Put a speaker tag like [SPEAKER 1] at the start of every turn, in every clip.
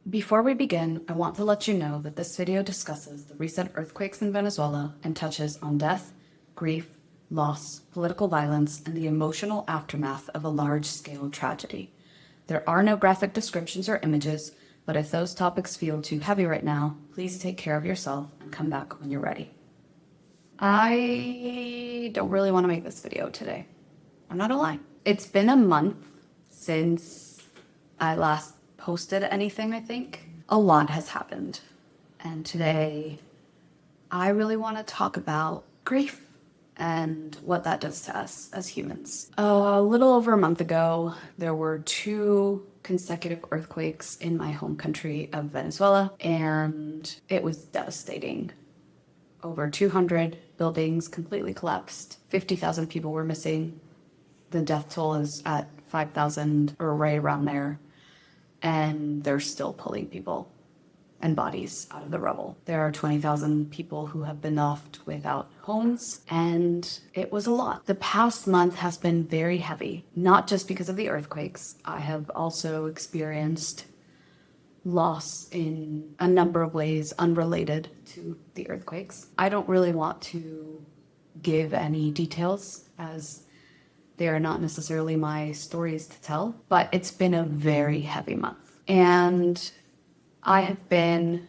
[SPEAKER 1] Before we begin, I want to let you know that this video discusses the recent earthquakes in Venezuela and touches on death, grief, loss, political violence, and the emotional aftermath of a large-scale tragedy. There are no graphic descriptions or images, but if those topics feel too heavy right now, please take care of yourself and come back when you're ready. I don't really want to make this video today. I'm not gonna lie. It's been a month since I last posted anything, I think. A lot has happened. And today, I really want to talk about grief and what that does to us as humans. A little over a month ago, there were 2 consecutive earthquakes in my home country of Venezuela, and it was devastating. Over 200 buildings completely collapsed. 50,000 people were missing. The death toll is at 5,000 or right around there. And they're still pulling people and bodies out of the rubble. There are 20,000 people who have been left without homes, and it was a lot. The past month has been very heavy, not just because of the earthquakes. I have also experienced loss in a number of ways unrelated to the earthquakes. I don't really want to give any details as they are not necessarily my stories to tell, but it's been a very heavy month. And I have been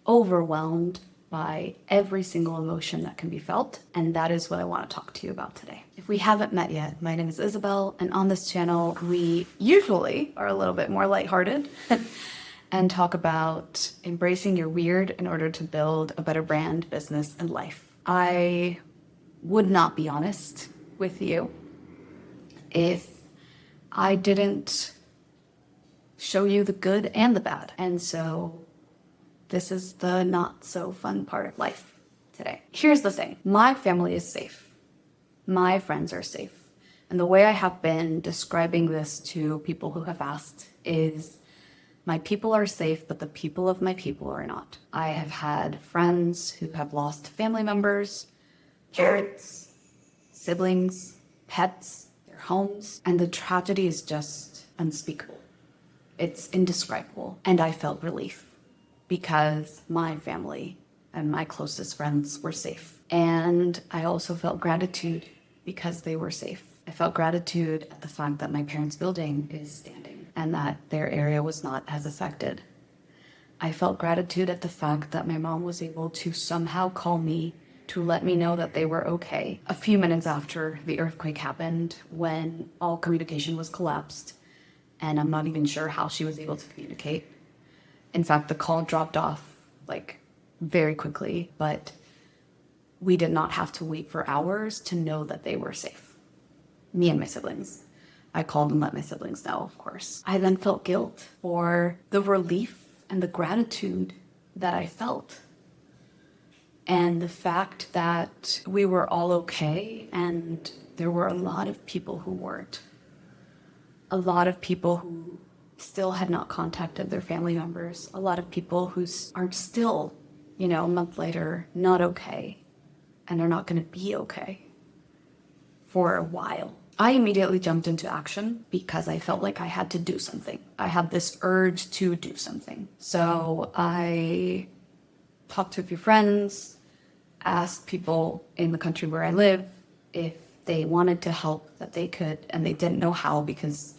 [SPEAKER 1] overwhelmed by every single emotion that can be felt, and that is what I want to talk to you about today. If we haven't met yet, my name is Isabel, and on this channel, we usually are a little bit more lighthearted and talk about embracing your weird in order to build a better brand, business, and life. I would not be honest with you if I didn't show you the good and the bad. And so this is the not so fun part of life today. Here's the thing. My family is safe. My friends are safe. And the way I have been describing this to people who have asked is my people are safe, but the people of my people are not. I have had friends who have lost family members, parents, siblings, pets, their homes, and the tragedy is just unspeakable. It's indescribable. And I felt relief because my family and my closest friends were safe. And I also felt gratitude because they were safe. I felt gratitude at the fact that my parents' building is standing and that their area was not as affected. I felt gratitude at the fact that my mom was able to somehow call me to let me know that they were okay. A few minutes after the earthquake happened, when all communication was collapsed, and I'm not even sure how she was able to communicate. In fact, the call dropped off very quickly, but we did not have to wait for hours to know that they were safe. Me and my siblings. I called and let my siblings know, of course. I then felt guilt for the relief and the gratitude that I felt. And the fact that we were all okay and there were a lot of people who weren't. A lot of people who still had not contacted their family members. A lot of people who are still, a month later, not okay. And they're not going to be okay for a while. I immediately jumped into action because I felt like I had to do something. I had this urge to do something. So I talked to a few friends, asked people in the country where I live if they wanted to help, that they could, and they didn't know how because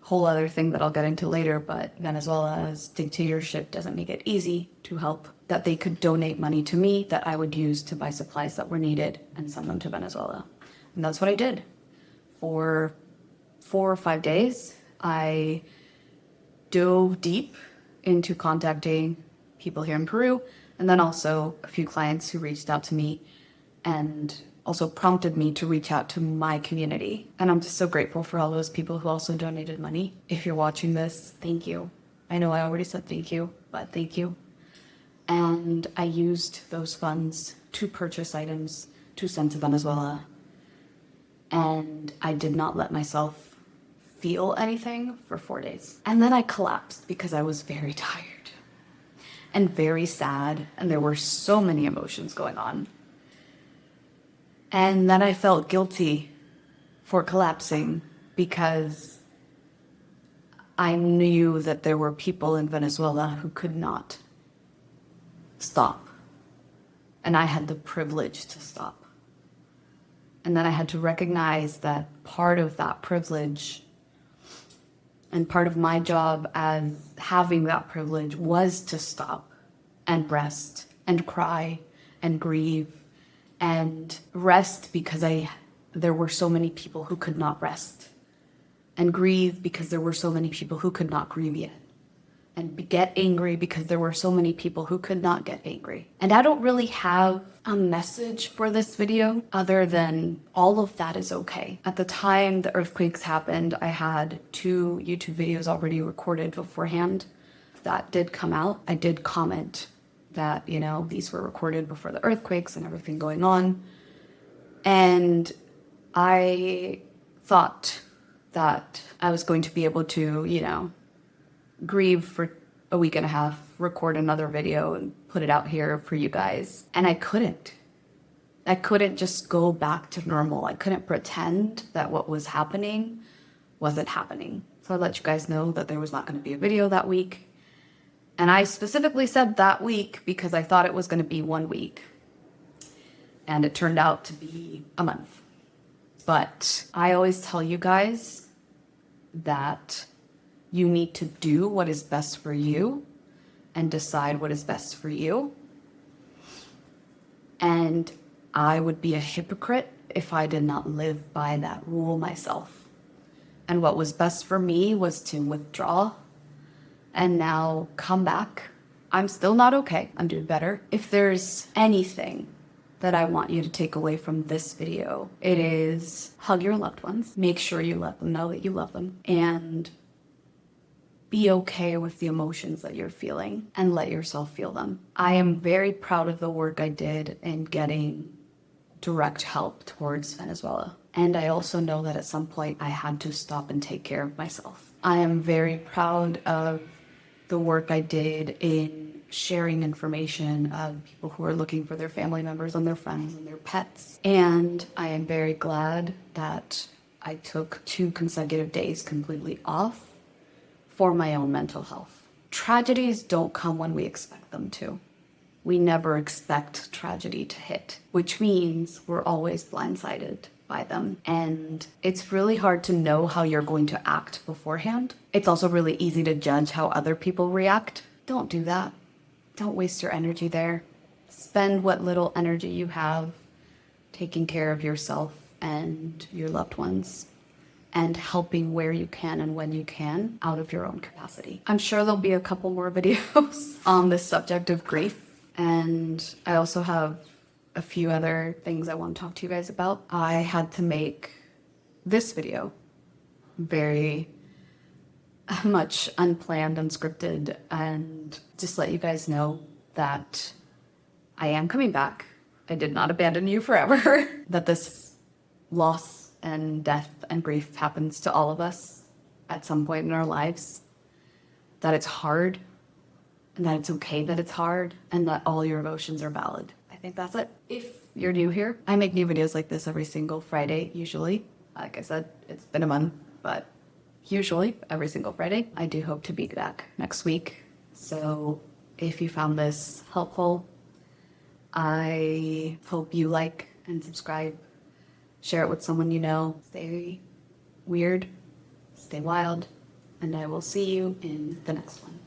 [SPEAKER 1] whole other thing that I'll get into later, but Venezuela's dictatorship doesn't make it easy to help, that they could donate money to me that I would use to buy supplies that were needed and send them to Venezuela. And that's what I did. For 4 or 5 days, I dove deep into contacting people here in Peru, and then also a few clients who reached out to me and also prompted me to reach out to my community. And I'm just so grateful for all those people who also donated money. If you're watching this, thank you. I know I already said thank you, but thank you. And I used those funds to purchase items to send to Venezuela. And I did not let myself feel anything for 4 days. And then I collapsed because I was very tired and very sad, and there were so many emotions going on. And then I felt guilty for collapsing because I knew that there were people in Venezuela who could not stop. And I had the privilege to stop. And then I had to recognize that part of that privilege and part of my job as having that privilege was to stop and rest and cry and grieve and rest because there were so many people who could not rest, and grieve because there were so many people who could not grieve yet, and get angry because there were so many people who could not get angry. And I don't really have a message for this video other than all of that is okay. At the time the earthquakes happened, I had 2 YouTube videos already recorded beforehand that did come out. I did comment that, these were recorded before the earthquakes and everything going on. And I thought that I was going to be able to, grieve for a week and a half, record another video and put it out here for you guys. And I couldn't. I couldn't just go back to normal. I couldn't pretend that what was happening wasn't happening. So I let you guys know that there was not going to be a video that week. And I specifically said that week because I thought it was going to be 1 week. And it turned out to be a month. But I always tell you guys that you need to do what is best for you and decide what is best for you. And I would be a hypocrite if I did not live by that rule myself. And what was best for me was to withdraw and now come back. I'm still not okay. I'm doing better. If there's anything that I want you to take away from this video, it is hug your loved ones. Make sure you let them know that you love them. And be okay with the emotions that you're feeling and let yourself feel them. I am very proud of the work I did in getting direct help towards Venezuela. And I also know that at some point I had to stop and take care of myself. I am very proud of the work I did in sharing information of people who are looking for their family members and their friends and their pets. And I am very glad that I took 2 consecutive days completely off for my own mental health. Tragedies don't come when we expect them to. We never expect tragedy to hit, which means we're always blindsided by them. And it's really hard to know how you're going to act beforehand. It's also really easy to judge how other people react. Don't do that. Don't waste your energy there. Spend what little energy you have taking care of yourself and your loved ones, and helping where you can and when you can out of your own capacity. I'm sure there'll be a couple more videos on this subject of grief. And I also have a few other things I want to talk to you guys about. I had to make this video very much unplanned, unscripted, and just let you guys know that I am coming back. I did not abandon you forever. That this loss and death and grief happens to all of us at some point in our lives. That it's hard, and that it's okay that it's hard, and that all your emotions are valid. I think that's it. If you're new here, I make new videos like this every single Friday, usually. Like I said, it's been a month, but usually every single Friday. I do hope to be back next week. So if you found this helpful, I hope you like and subscribe. Share it with someone you know. Stay weird, stay wild, and I will see you in the next one.